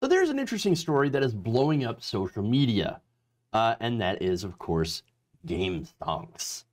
But there's an interesting story that is blowing up social media, and that is, of course, game stonks.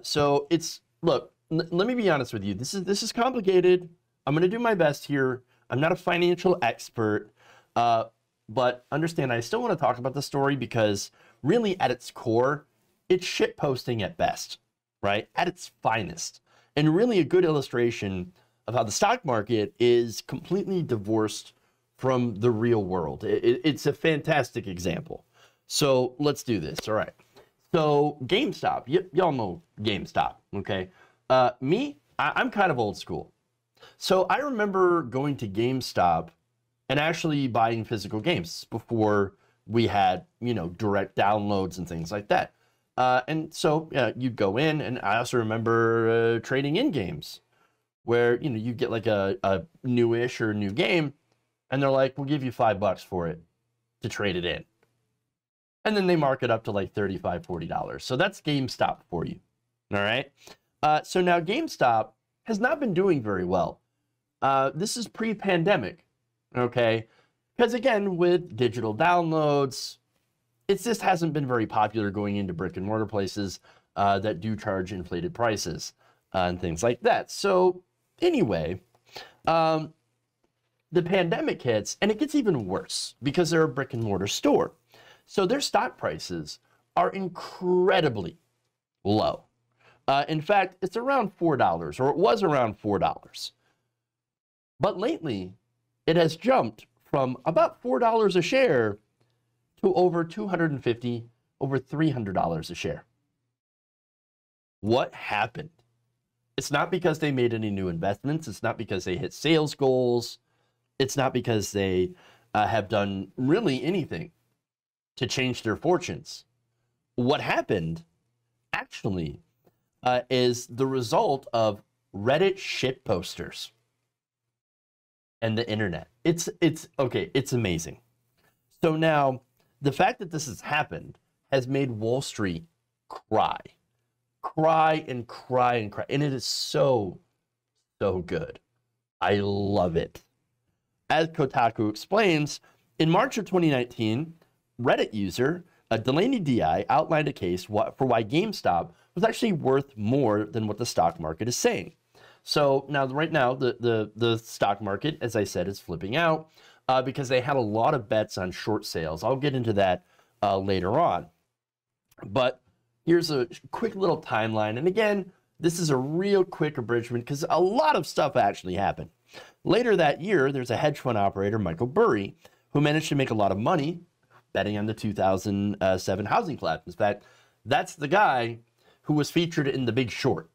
So it's, look, let me be honest with you. This is complicated. I'm going to do my best here. I'm not a financial expert, but understand I still want to talk about the story because really at its core, it's shit posting at best, right? At its finest. And really a good illustration of how the stock market is completely divorced from the real world. It's a fantastic example. So let's do this. All right. So GameStop, y'all know GameStop, okay? I'm kind of old school. So I remember going to GameStop and actually buying physical games before we had, you know, direct downloads and things like that. And so you'd go in, and I also remember trading in games where, you know, you get like a newish or new game, and they're like, we'll give you $5 for it to trade it in. And then they mark it up to like $35, $40. So that's GameStop for you. All right. So now GameStop has not been doing very well. This is pre-pandemic. Okay. Because again, with digital downloads, it just hasn't been very popular going into brick and mortar places that do charge inflated prices and things like that. So anyway, the pandemic hits, and it gets even worse because they're a brick and mortar store. So their stock prices are incredibly low. In fact, it's around $4, or it was around $4. But lately, it has jumped from about $4 a share to over $250, over $300 a share. What happened? It's not because they made any new investments. It's not because they hit sales goals. It's not because they have done really anything to change their fortunes. What happened actually is the result of Reddit shit posters and the internet. It's okay, it's amazing. So now the fact that this has happened has made Wall Street cry and cry and cry. And it is so good. I love it. As Kotaku explains, in March of 2019, Reddit user Delaney DI outlined a case for why GameStop was actually worth more than what the stock market is saying. So now, right now, the stock market, as I said, is flipping out because they had a lot of bets on short sales. I'll get into that later on. But here's a quick little timeline. And again, this is a real quick abridgment because a lot of stuff actually happened. Later that year, there's a hedge fund operator, Michael Burry, who managed to make a lot of money betting on the 2007 housing collapse. In fact, that's the guy who was featured in The Big Short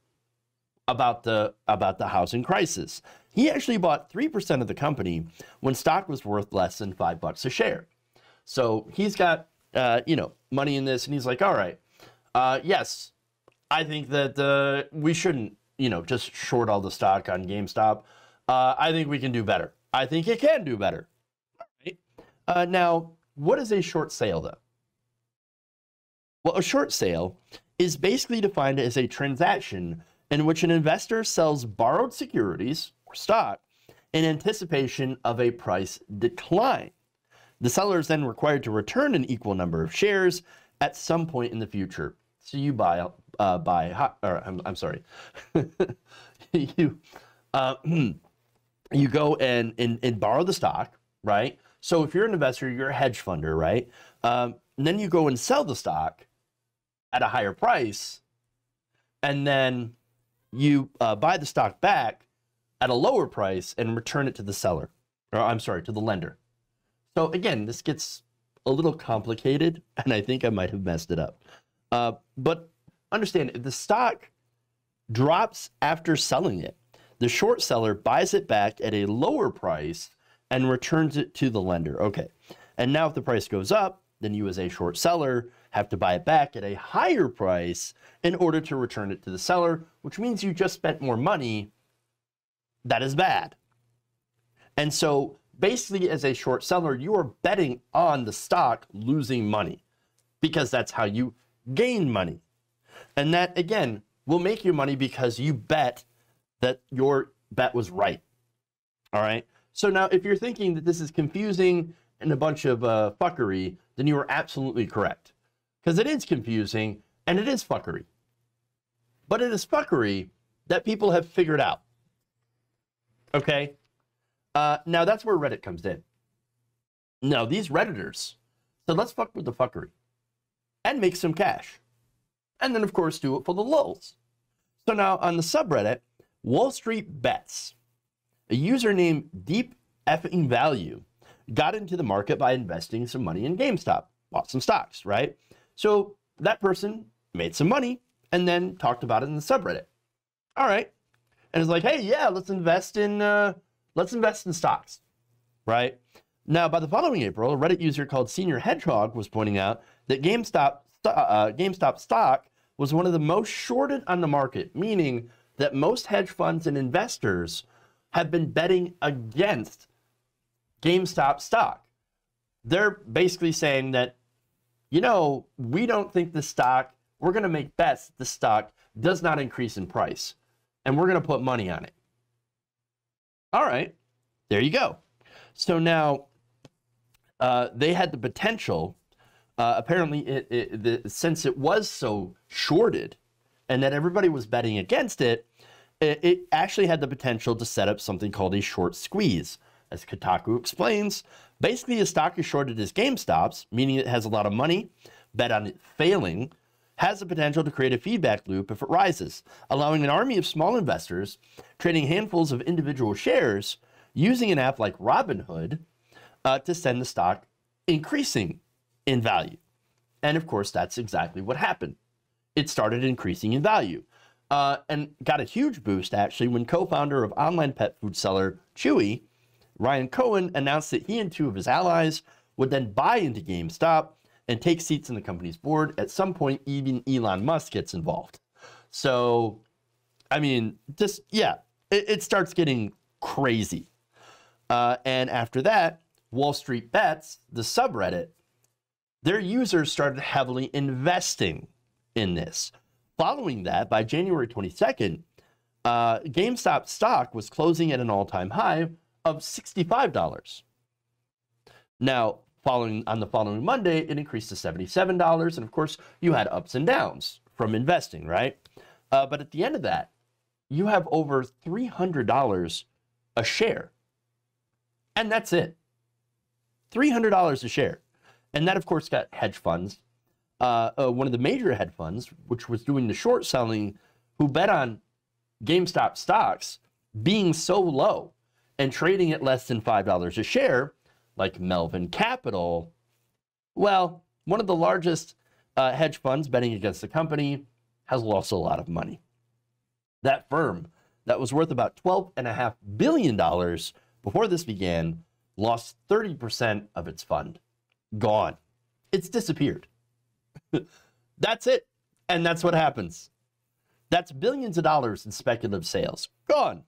about the housing crisis. He actually bought 3% of the company when stock was worth less than $5 a share. So he's got money in this, and he's like, all right, yes, I think that we shouldn't just short all the stock on GameStop. I think we can do better. I think it can do better. Right? Now, what is a short sale, though? Well, a short sale is basically defined as a transaction in which an investor sells borrowed securities or stock in anticipation of a price decline. The seller is then required to return an equal number of shares at some point in the future. So you you go and borrow the stock, right? So if you're an investor, you're a hedge funder, right? And then you go and sell the stock at a higher price, and then you buy the stock back at a lower price and return it to the seller, or I'm sorry, to the lender. So again, this gets a little complicated, and I think I might have messed it up. But understand, if the stock drops after selling it, the short seller buys it back at a lower price and returns it to the lender. Okay. And now if the price goes up, then you as a short seller have to buy it back at a higher price in order to return it to the seller, which means you just spent more money. That is bad. And so basically as a short seller, you are betting on the stock losing money because that's how you gain money. And that, again, will make you money because you bet that your bet was right. All right. So now if you're thinking that this is confusing and a bunch of fuckery, then you are absolutely correct. Because it is confusing and it is fuckery. But it is fuckery that people have figured out. Okay? Now that's where Reddit comes in. Now these Redditors said, let's fuck with the fuckery and make some cash. And then, of course, do it for the lulz. So now on the subreddit, Wall Street Bets, a user named Deep Effing Value got into the market by investing some money in GameStop, bought some stocks, right? So that person made some money and then talked about it in the subreddit. All right. And it's like, hey, yeah, let's invest in stocks, right? Now, by the following April, a Reddit user called Senior Hedgehog was pointing out that GameStop stock was one of the most shorted on the market, meaning that most hedge funds and investors have been betting against GameStop stock. They're basically saying that, you know, we don't think the stock, we're going to make bets that the stock does not increase in price, and we're going to put money on it. All right, there you go. So now they had the potential, apparently, since it was so shorted and that everybody was betting against it, it actually had the potential to set up something called a short squeeze. As Kotaku explains, basically a stock is shorted as GameStop's, meaning it has a lot of money, bet on it failing, has the potential to create a feedback loop if it rises, allowing an army of small investors trading handfuls of individual shares using an app like Robinhood to send the stock increasing in value. And of course, that's exactly what happened. It started increasing in value and got a huge boost actually when co-founder of online pet food seller Chewy, Ryan Cohen, announced that he and two of his allies would then buy into GameStop and take seats in the company's board. At some point, even Elon Musk gets involved. So, I mean, just, yeah, it starts getting crazy. And after that, Wall Street Bets, the subreddit, their users started heavily investing in this. Following that, by January 22nd, GameStop stock was closing at an all-time high of $65. Now, on the following Monday, it increased to $77. And of course, you had ups and downs from investing, right? But at the end of that, you have over $300 a share. And that's it. $300 a share. And that, of course, got hedge funds. One of the major hedge funds, which was doing the short selling, who bet on GameStop stocks being so low and trading at less than $5 a share, like Melvin Capital, well, one of the largest hedge funds betting against the company has lost a lot of money. That firm, that was worth about $12.5 billion before this began, lost 30% of its fund. Gone. It's disappeared. That's it. And that's what happens. That's billions of dollars in speculative sales. Gone.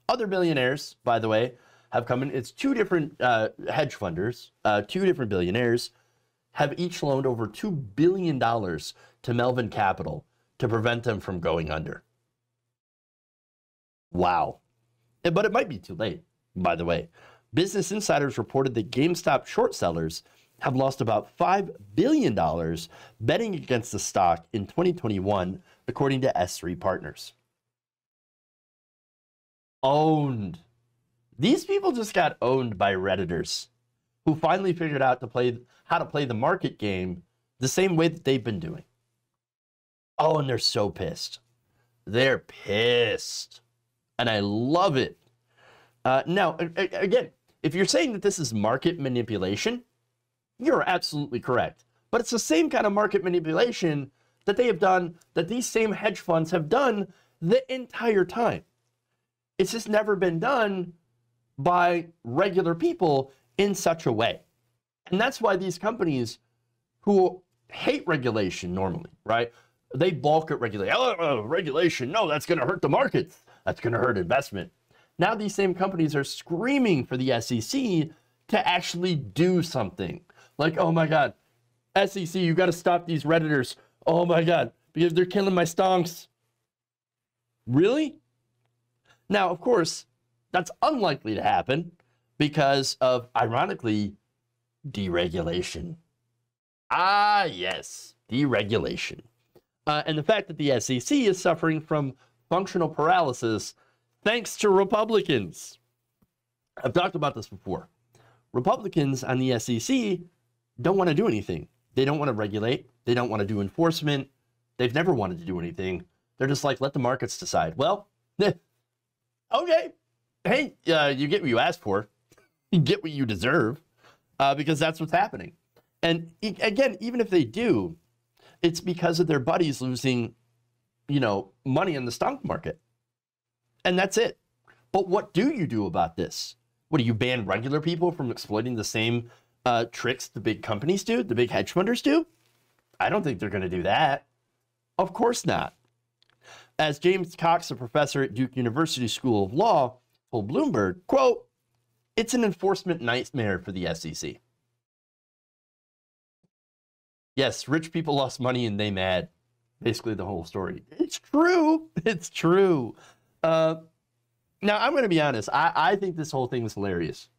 Other billionaires, by the way, have come in. It's two different hedge funders, two different billionaires, have each loaned over $2 billion to Melvin Capital to prevent them from going under. Wow. But it might be too late, by the way. Business Insiders reported that GameStop short sellers have lost about $5 billion betting against the stock in 2021, according to S3 Partners. Owned. These people just got owned by Redditors who finally figured out how to play the market game the same way that they've been doing. Oh, and they're so pissed. They're pissed. And I love it. Now, again, if you're saying that this is market manipulation, you're absolutely correct. But it's the same kind of market manipulation that they have done, that these same hedge funds have done the entire time. It's just never been done by regular people in such a way. And that's why these companies who hate regulation normally, right? They balk at regulation. Oh, regulation, no, that's going to hurt the markets. That's going to hurt investment. Now these same companies are screaming for the SEC to actually do something. Like, oh my God, SEC, you got to stop these Redditors. Oh my God, because they're killing my stonks. Really? Now, of course, that's unlikely to happen because of, ironically, deregulation. Ah, yes, deregulation. And the fact that the SEC is suffering from functional paralysis thanks to Republicans. I've talked about this before. Republicans on the SEC don't want to do anything. They don't want to regulate. They don't want to do enforcement. They've never wanted to do anything. They're just like, let the markets decide. Well, okay. Hey, you get what you asked for. You get what you deserve, because that's what's happening. And again, even if they do, it's because of their buddies losing, money in the stock market. And that's it. But what do you do about this? What, do you ban regular people from exploiting the same tricks the big companies do, the big hedge funders do? I don't think they're going to do that. Of course not. As James Cox, a professor at Duke University School of Law, told Bloomberg, quote, "It's an enforcement nightmare for the SEC." Yes, rich people lost money and they mad. Basically the whole story. It's true. It's true. Now, I'm going to be honest. I think this whole thing is hilarious.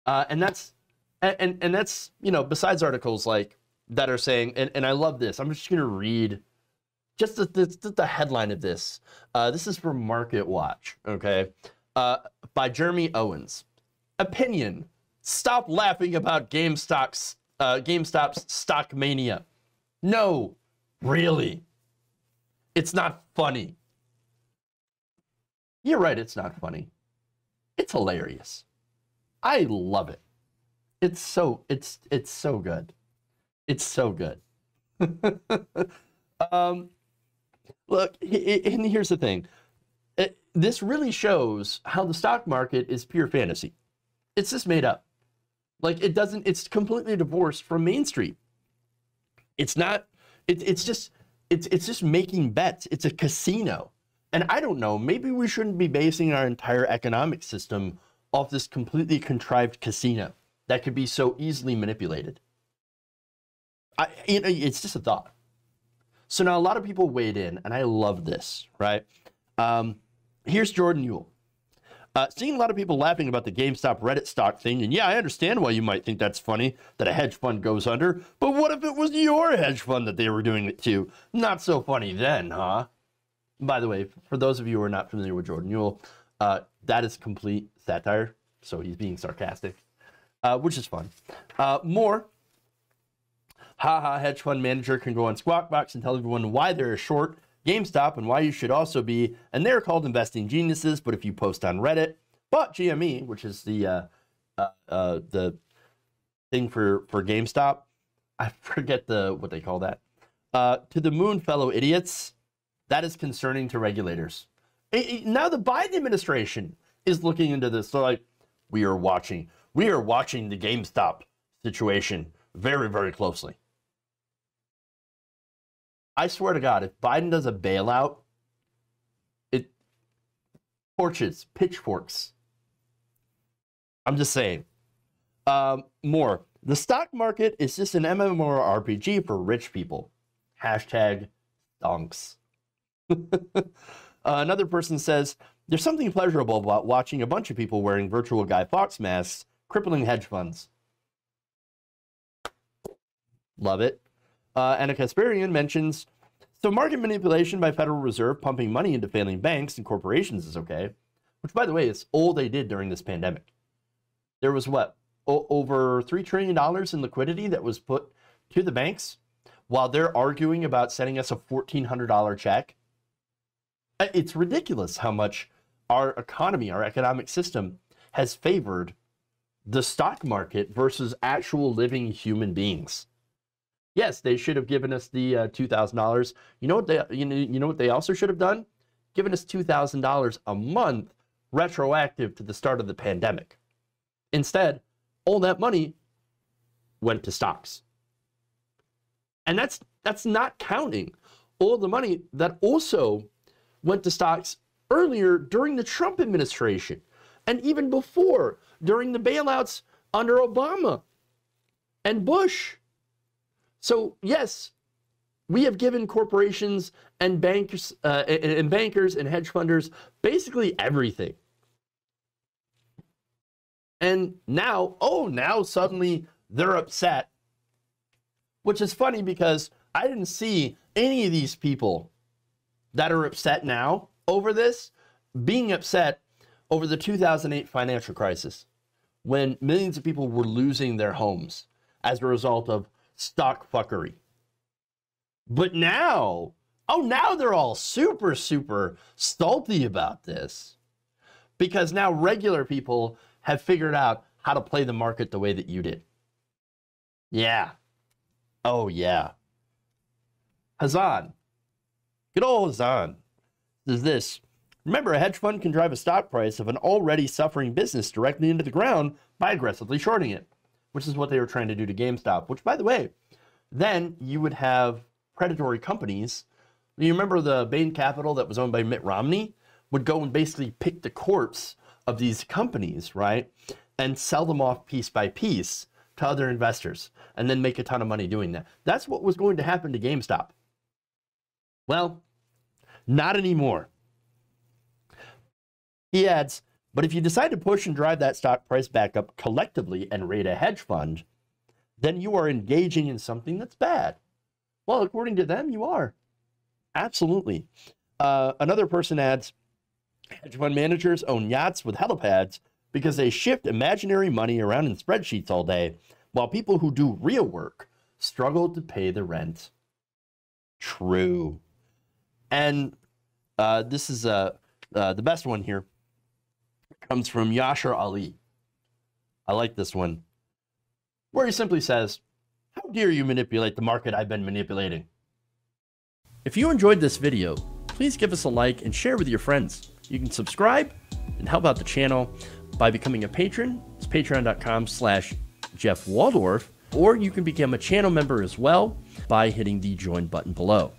And that's, besides articles like that are saying, and I love this. I'm just going to read just the headline of this. This is from Market Watch, okay? By Jeremy Owens. Opinion: stop laughing about GameStop's stock mania. No, really. It's not funny. You're right, it's not funny. It's hilarious. I love it. It's so good. It's so good. Look, and here's the thing. This really shows how the stock market is pure fantasy. It's just made up. Like, it's completely divorced from Main Street. It's not, it's just making bets. It's a casino. And I don't know, maybe we shouldn't be basing our entire economic system off this completely contrived casino that could be so easily manipulated. It's just a thought. So now a lot of people weighed in, and I love this, right? Here's Jordan Ewell. Seeing a lot of people laughing about the GameStop Reddit stock thing, and yeah, I understand why you might think that's funny that a hedge fund goes under, but what if it was your hedge fund that they were doing it to? Not so funny then, huh? By the way, for those of you who are not familiar with Jordan Ewell, that is complete satire, so he's being sarcastic, which is fun. More, haha, hedge fund manager can go on Squawk Box and tell everyone why they're short GameStop and why you should also be, and they're called investing geniuses, but if you post on Reddit, bought GME, which is the thing for GameStop, I forget what they call that, to the moon, fellow idiots. That is concerning to regulators. Now the Biden administration is looking into this. They're like, we are watching the GameStop situation very, very closely. I swear to God, if Biden does a bailout, torches, pitchforks. I'm just saying. More. The stock market is just an MMORPG for rich people. Hashtag stonks. Another person says, there's something pleasurable about watching a bunch of people wearing virtual Guy Fawkes masks, crippling hedge funds. Love it. And a Kasparian mentions, so market manipulation by Federal Reserve pumping money into failing banks and corporations is okay, which, by the way, is all they did during this pandemic. There was what? Over $3 trillion in liquidity that was put to the banks while they're arguing about sending us a $1,400 check. It's ridiculous how much our economy, our economic system has favored the stock market versus actual living human beings. Yes, they should have given us the $2,000. You know what they also should have done? Given us $2,000 a month retroactive to the start of the pandemic. Instead, all that money went to stocks. And that's not counting all the money that also went to stocks earlier during the Trump administration and even before, during the bailouts under Obama and Bush. So yes, we have given corporations and bankers and hedge funders basically everything. And now, now suddenly they're upset, which is funny because I didn't see any of these people that are upset now over this being upset over the 2008 financial crisis, when millions of people were losing their homes as a result of stock fuckery. But now, now they're all super, super salty about this because now regular people have figured out how to play the market the way that you did. Yeah. Oh, yeah. Hazan. Good old Hazan. Is this. Remember, a hedge fund can drive a stock price of an already suffering business directly into the ground by aggressively shorting it, which is what they were trying to do to GameStop, which, by the way, then you would have predatory companies. You remember the Bain Capital that was owned by Mitt Romney would go and basically pick the corpse of these companies, right, and sell them off piece by piece to other investors and then make a ton of money doing that. That's what was going to happen to GameStop. Well, not anymore. He adds, but if you decide to push and drive that stock price back up collectively and raid a hedge fund, then you are engaging in something that's bad. Well, according to them, you are. Absolutely. Another person adds, hedge fund managers own yachts with helipads because they shift imaginary money around in spreadsheets all day, while people who do real work struggle to pay the rent. True. And this is the best one here. It comes from Yashar Ali. I like this one, where he simply says, how dare you manipulate the market I've been manipulating? If you enjoyed this video, please give us a like and share with your friends. You can subscribe and help out the channel by becoming a patron. It's patreon.com/Jeff Waldorf, or you can become a channel member as well by hitting the join button below.